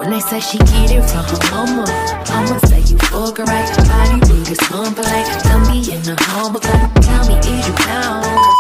When they say she get it from her mama, I'ma say you fuck her right. Body rude is humble like tell me in the humble like tell me is you down.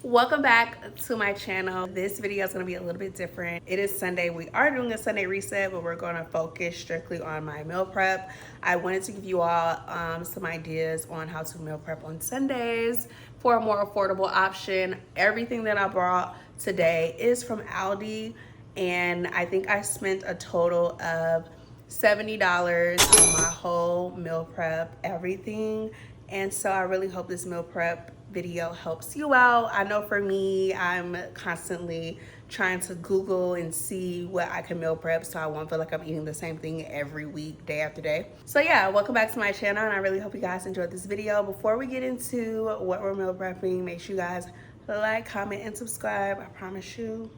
Welcome back to my channel. This video is going to be a little bit different. It is Sunday. We are doing a Sunday reset, but we're going to focus strictly on my meal prep. I wanted to give you all some ideas on how to meal prep on Sundays for a more affordable option. Everything that I brought today is from Aldi, and I think I spent a total of $70 on my whole meal prep, everything. And so I really hope this meal prep video helps you out. I know for me, I'm constantly trying to Google and see what I can meal prep so I won't feel like I'm eating the same thing every week, day after day. So yeah, welcome back to my channel, and I really hope you guys enjoyed this video. Before we get into what we're meal prepping, make sure you guys like, comment, and subscribe. I promise you,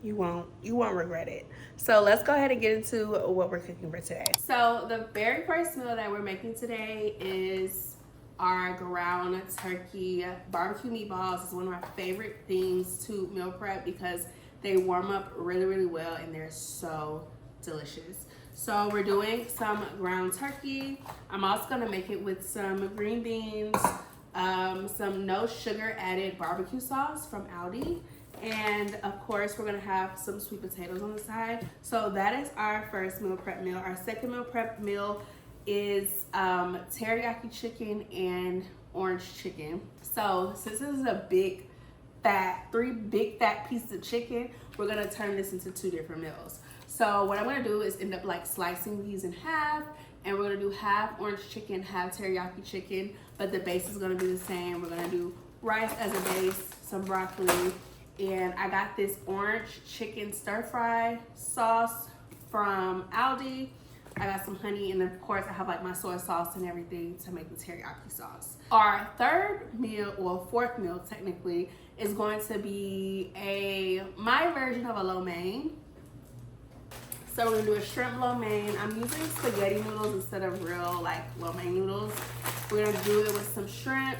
you won't regret it. So let's go ahead and get into what we're cooking for today. So the very first meal that we're making today is our ground turkey barbecue meatballs. Is one of my favorite things to meal prep because they warm up really well and they're so delicious. So we're doing some ground turkey. I'm also gonna make it with some green beans, some no sugar added barbecue sauce from Aldi, and of course we're gonna have some sweet potatoes on the side. So that is our first meal prep meal. Our second meal prep meal is teriyaki chicken and orange chicken. So since this is a three big fat pieces of chicken, we're gonna turn this into two different meals. So what I'm gonna do is end up like slicing these in half, and we're gonna do half orange chicken, half teriyaki chicken, but the base is gonna be the same. We're gonna do rice as a base, some broccoli, and I got this orange chicken stir fry sauce from Aldi. I got some honey, and of course I have like my soy sauce and everything to make the teriyaki sauce. Our third meal, or fourth meal technically, is going to be my version of a lo mein. So we're gonna do a shrimp lo mein. I'm using spaghetti noodles instead of real like lo mein noodles. We're gonna do it with some shrimp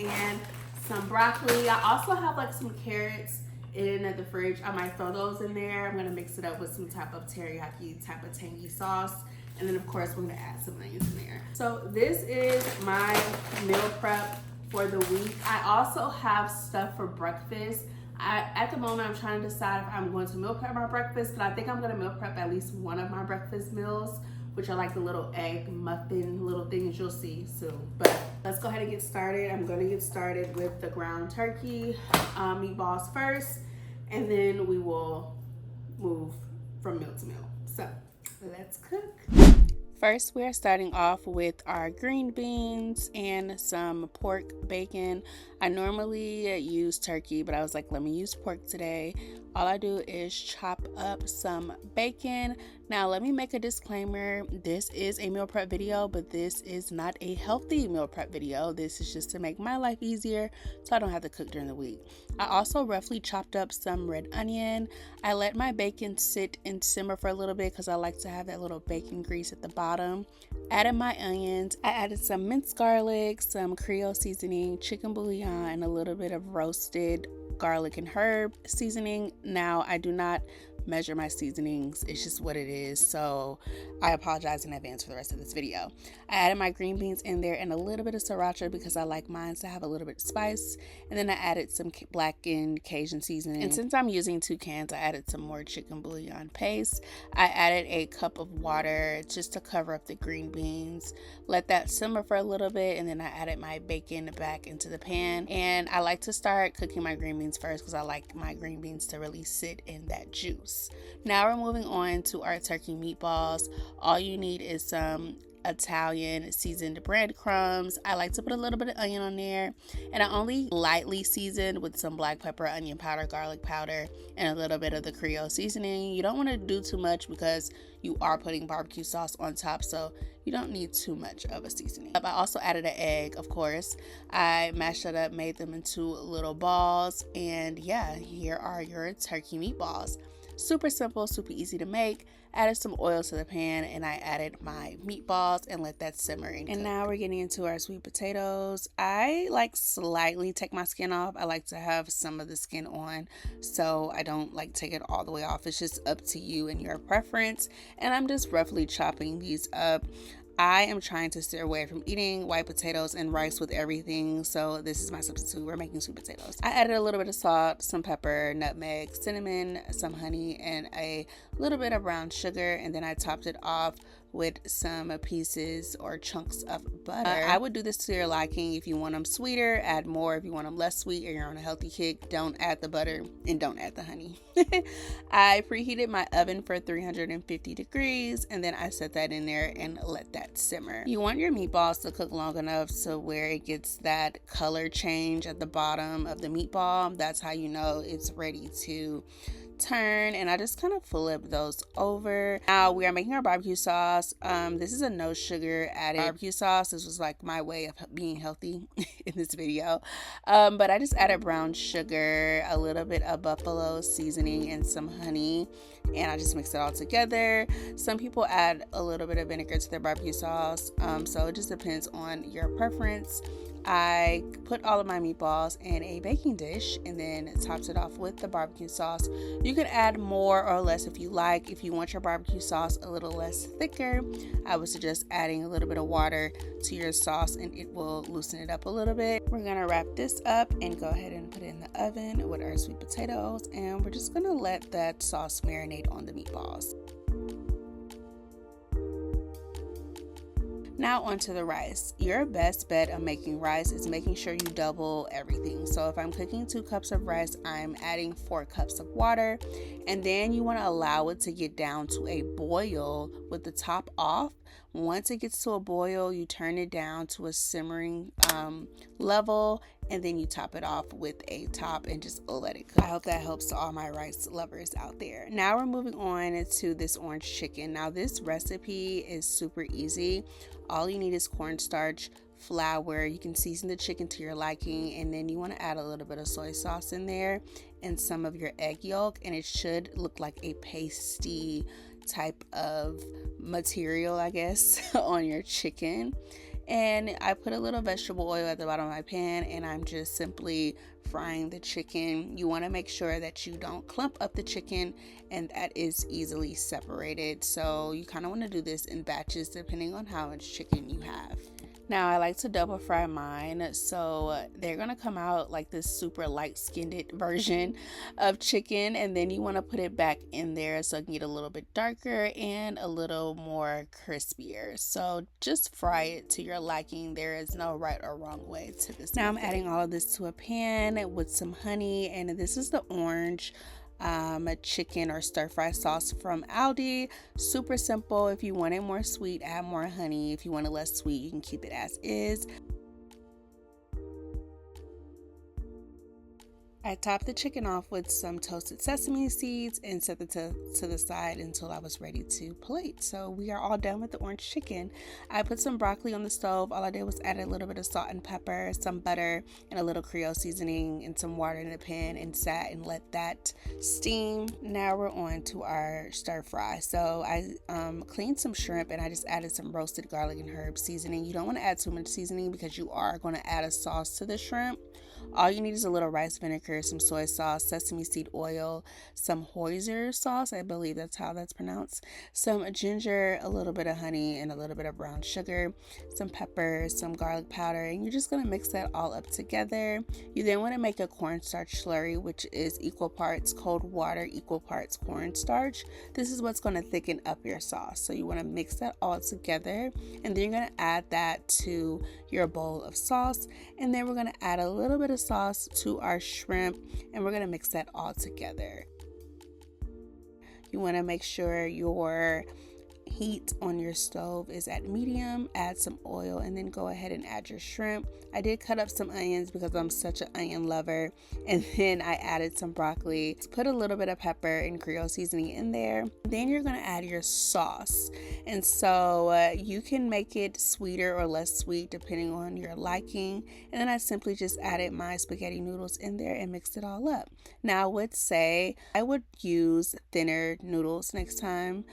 and some broccoli. I also have like some carrots in the fridge. I might throw those in there. I'm gonna mix it up with some type of teriyaki type of tangy sauce, and then of course we're gonna add some onions in there. So this is my meal prep for the week. I also have stuff for breakfast. At the moment I'm trying to decide if I'm going to meal prep my breakfast, but I think I'm gonna meal prep at least one of my breakfast meals, which are like the little egg muffin little things. You'll see soon. But let's go ahead and get started. I'm gonna get started with the ground turkey meatballs first, and then we will move from meal to meal. So let's cook. First, we are starting off with our green beans and some pork bacon. I normally use turkey, but I was like, let me use pork today. All I do is chop up some bacon. Now, let me make a disclaimer. This is a meal prep video, but this is not a healthy meal prep video. This is just to make my life easier so I don't have to cook during the week. I also roughly chopped up some red onion. I let my bacon sit and simmer for a little bit because I like to have that little bacon grease at the bottom. Added my onions. I added some minced garlic, some creole seasoning, chicken bouillon, and a little bit of roasted garlic and herb seasoning. Now, I do not measure my seasonings. It's just what it is. So I apologize in advance for the rest of this video. I added my green beans in there and a little bit of sriracha because I like mine to have a little bit of spice. And then I added some blackened Cajun seasoning. And since I'm using 2 cans, I added some more chicken bouillon paste. I added a cup of water just to cover up the green beans. Let that simmer for a little bit, and then I added my bacon back into the pan. And I like to start cooking my green beans first because I like my green beans to really sit in that juice. Now we're moving on to our turkey meatballs. All you need is some Italian seasoned breadcrumbs. I like to put a little bit of onion on there, and I only lightly seasoned with some black pepper, onion powder, garlic powder, and a little bit of the creole seasoning. You don't want to do too much because you are putting barbecue sauce on top, so you don't need too much of a seasoning. I also added an egg, of course. I mashed it up, made them into little balls, and yeah, here are your turkey meatballs. Super simple, super easy to make. Added some oil to the pan, and I added my meatballs and let that simmer and cook. Now we're getting into our sweet potatoes. I like slightly take my skin off. I like to have some of the skin on, so I don't like take it all the way off. It's just up to you and your preference. And I'm just roughly chopping these up. I am trying to steer away from eating white potatoes and rice with everything, so this is my substitute. We're making sweet potatoes. I added a little bit of salt, some pepper, nutmeg, cinnamon, some honey, and a little bit of brown sugar, and then I topped it off with some pieces or chunks of butter. I would do this to your liking. If you want them sweeter, add more. If you want them less sweet or you're on a healthy kick, don't add the butter and don't add the honey. I preheated my oven for 350 degrees, and then I set that in there and let that simmer. You want your meatballs to cook long enough so where it gets that color change at the bottom of the meatball. That's how you know it's ready to turn. And I just kind of flip those over. Now we are making our barbecue sauce. This is a no sugar added barbecue sauce. This was like my way of being healthy in this video, but I just added brown sugar, a little bit of buffalo seasoning, and some honey, and I just mix it all together. Some people add a little bit of vinegar to their barbecue sauce, so it just depends on your preference. I put all of my meatballs in a baking dish and then topped it off with the barbecue sauce. You can add more or less if you like. If you want your barbecue sauce a little less thicker, I would suggest adding a little bit of water to your sauce and it will loosen it up a little bit. We're gonna wrap this up and go ahead and put it in the oven with our sweet potatoes, and we're just gonna let that sauce marinate on the meatballs. Now onto the rice. Your best bet of making rice is making sure you double everything. So if I'm cooking 2 cups of rice, I'm adding 4 cups of water, and then you want to allow it to get down to a boil with the top off. Once it gets to a boil, you turn it down to a simmering level, and then you top it off with a top and just let it cook. I hope that helps to all my rice lovers out there. Now we're moving on to this orange chicken. Now this recipe is super easy. All you need is cornstarch, flour. You can season the chicken to your liking, and then you want to add a little bit of soy sauce in there and some of your egg yolk, and it should look like a pasty type of material, I guess, on your chicken. And I put a little vegetable oil at the bottom of my pan, and I'm just simply frying the chicken. You want to make sure that you don't clump up the chicken and that is easily separated. So you kind of want to do this in batches depending on how much chicken you have. Now I like to double fry mine, so they're gonna come out like this super light skinned version of chicken, and then you want to put it back in there so it can get a little bit darker and a little more crispier. So just fry it to your liking. There is no right or wrong way to this. Now I'm adding all of this to a pan with some honey, and this is the orange chicken or stir fry sauce from Aldi. Super simple. If you want it more sweet, add more honey. If you want it less sweet, you can keep it as is. I topped the chicken off with some toasted sesame seeds and set it to the side until I was ready to plate. So we are all done with the orange chicken. I put some broccoli on the stove. All I did was add a little bit of salt and pepper, some butter, and a little creole seasoning and some water in a pan, and sat and let that steam. Now we're on to our stir fry. So I cleaned some shrimp and I just added some roasted garlic and herb seasoning. You don't want to add too much seasoning because you are going to add a sauce to the shrimp. All you need is a little rice vinegar, some soy sauce, sesame seed oil, some Hoisin sauce, I believe that's how that's pronounced, some ginger, a little bit of honey, and a little bit of brown sugar, some pepper, some garlic powder, and you're just going to mix that all up together. You then want to make a cornstarch slurry, which is equal parts cold water, equal parts cornstarch. This is what's going to thicken up your sauce. So you want to mix that all together, and then you're going to add that to your bowl of sauce, and then we're going to add a little bit of sauce to our shrimp, and we're going to mix that all together. You want to make sure your heat on your stove is at medium, add some oil, and then go ahead and add your shrimp. I did cut up some onions because I'm such an onion lover, and then I added some broccoli. Put a little bit of pepper and Creole seasoning in there. Then you're going to add your sauce, and so you can make it sweeter or less sweet depending on your liking. And then I simply just added my spaghetti noodles in there and mixed it all up. Now I would say I would use thinner noodles next time,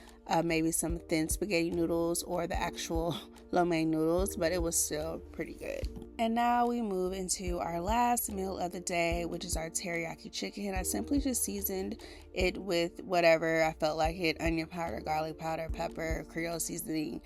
maybe some thin spaghetti noodles or the actual lo mein noodles, but it was still pretty good. And now we move into our last meal of the day, which is our teriyaki chicken. I simply just seasoned it with whatever I felt like it: onion powder, garlic powder, pepper, Creole seasoning,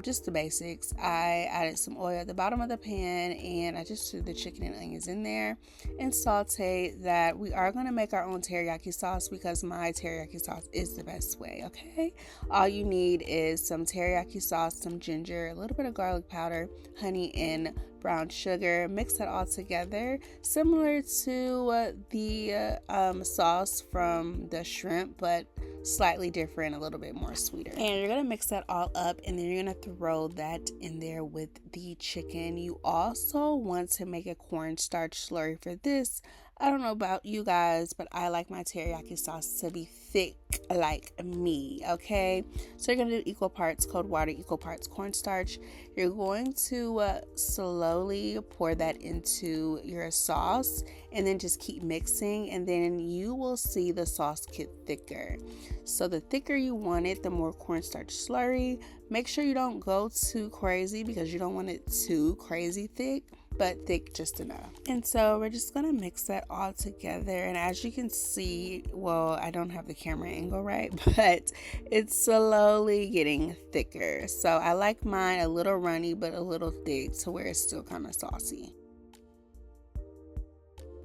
just the basics. I added some oil at the bottom of the pan, and I just threw the chicken and onions in there and sauteed that. We are going to make our own teriyaki sauce because my teriyaki sauce is the best way, okay? All you need is some teriyaki sauce, some ginger, a little bit of garlic powder, honey, and brown sugar. Mix that all together, similar to the sauce from the shrimp, but slightly different, a little bit more sweeter. And you're gonna mix that all up, and then you're gonna throw that in there with the chicken. You also want to make a cornstarch slurry for this. I don't know about you guys, but I like my teriyaki sauce to be thick like me, okay? So you're gonna do equal parts cold water, equal parts cornstarch. You're going to slowly pour that into your sauce, and then just keep mixing, and then you will see the sauce get thicker. So the thicker you want it, the more cornstarch slurry. Make sure you don't go too crazy because you don't want it too crazy thick, but thick just enough. And so we're just gonna mix that all together, and as you can see, well, I don't have the camera angle right, but it's slowly getting thicker. So I like mine a little runny but a little thick to where it's still kind of saucy.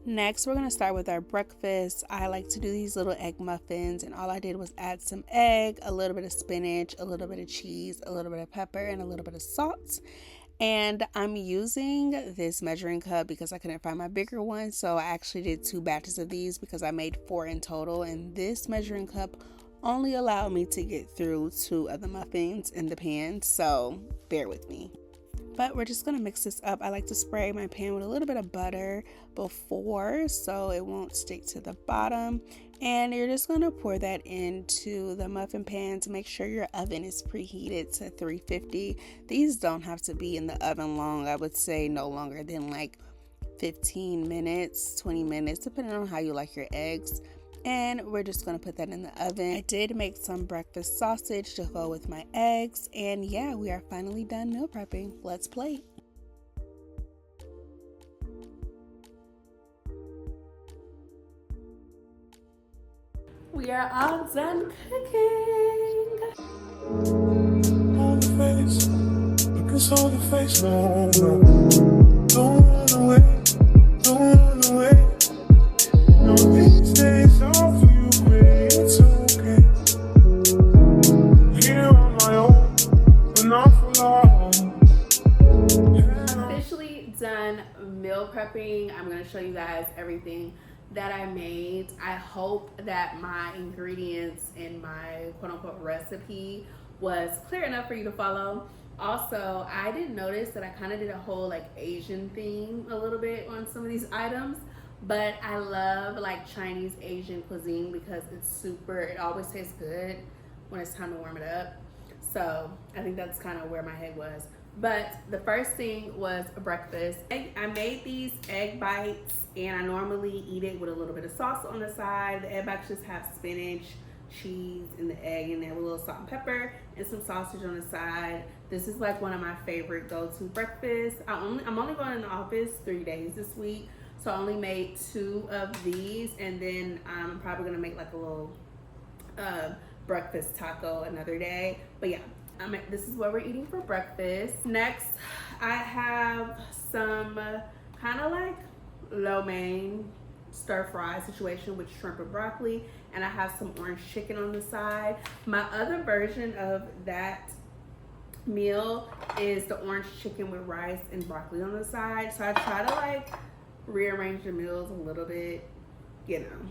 Next, we're going to start with our breakfast. I like to do these little egg muffins, and all I did was add some egg, a little bit of spinach, a little bit of cheese, a little bit of pepper, and a little bit of salt. And I'm using this measuring cup because I couldn't find my bigger one, so I actually did 2 batches of these because I made 4 in total, and this measuring cup only allowed me to get through 2 of the muffins in the pan, so bear with me. But we're just going to mix this up. I like to spray my pan with a little bit of butter before so it won't stick to the bottom. And you're just going to pour that into the muffin pan to make sure your oven is preheated to 350. These don't have to be in the oven long. I would say no longer than like 15 minutes, 20 minutes, depending on how you like your eggs. And we're just going to put that in the oven. I did make some breakfast sausage to go with my eggs. And yeah, we are finally done meal prepping. Let's plate. We are all done cooking. On the face, look us on the face, no, no. Don't run away, don't run away. No, these days I'll feel great, it's okay. Here on my own, but not for long. Officially done meal prepping. I'm going to show you guys everything that I made. I hope that my ingredients in my quote-unquote recipe was clear enough for you to follow. Also, I did notice that I kind of did a whole like Asian theme a little bit on some of these items, but I love like Chinese Asian cuisine because it always tastes good when it's time to warm it up. So I think that's kind of where my head was. But the first thing was a breakfast. I made these egg bites, and I normally eat it with a little bit of sauce on the side. The egg bites just have spinach, cheese, and the egg in there with a little salt and pepper and some sausage on the side. This is like one of my favorite go-to breakfasts. I'm only going in the office 3 days this week, so I only made 2 of these, and then I'm probably gonna make like a little breakfast taco another day. But yeah, this is what we're eating for breakfast. Next, I have some kind of like lo mein stir fry situation with shrimp and broccoli, and I have some orange chicken on the side. My other version of that meal is the orange chicken with rice and broccoli on the side. So I try to like rearrange the meals a little bit, you know.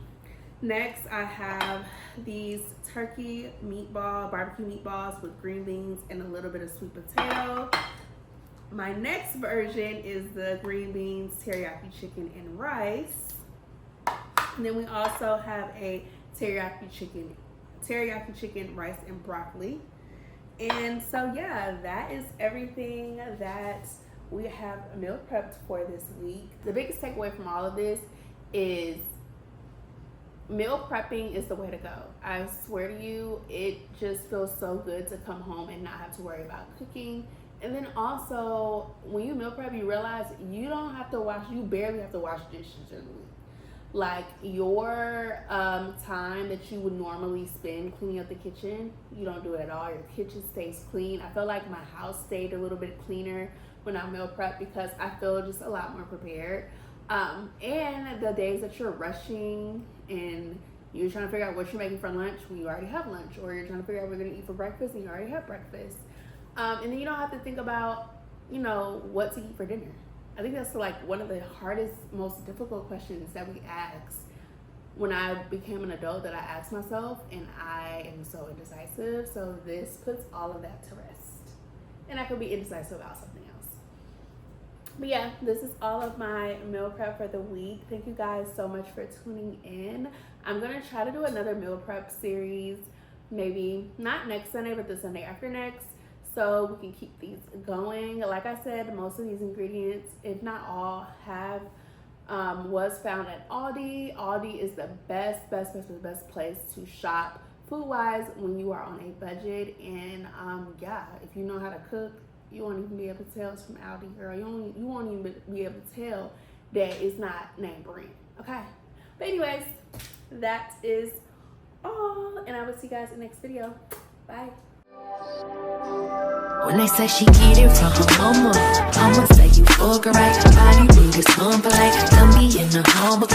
Next, I have these turkey barbecue meatballs with green beans and a little bit of sweet potato. My next version is the green beans, teriyaki chicken, and rice. And then we also have a teriyaki chicken, rice, and broccoli. And so yeah, that is everything that we have meal prepped for this week. The biggest takeaway from all of this is meal prepping is the way to go. I swear to you, it just feels so good to come home and not have to worry about cooking. And then also, when you meal prep, you realize you barely have to wash dishes in a week. Like your time that you would normally spend cleaning up the kitchen, you don't do it at all. Your kitchen stays clean. I feel like my house stayed a little bit cleaner when I meal prep because I feel just a lot more prepared. And the days that you're rushing and you're trying to figure out what you're making for lunch when you already have lunch, or you're trying to figure out what you're gonna eat for breakfast and you already have breakfast. And then you don't have to think about, what to eat for dinner. I think that's like one of the hardest, most difficult questions that we ask when I became an adult that I asked myself, and I am so indecisive. So this puts all of that to rest. And I could be indecisive about something else. But yeah, this is all of my meal prep for the week. Thank you guys so much for tuning in. I'm gonna try to do another meal prep series, maybe not next Sunday, but the Sunday after next, so we can keep these going. Like I said, most of these ingredients, if not all, was found at Aldi. Aldi is the best place to shop food-wise when you are on a budget. And yeah, if you know how to cook, you won't even be able to tell it's from Aldi, girl. You won't even be able to tell that it's not name brand. Okay. But anyways, that is all, and I will see you guys in the next video. Bye. When they say she get it from her mama, I'ma say you fuck her right. Body rude is humble like, don't be in the humble.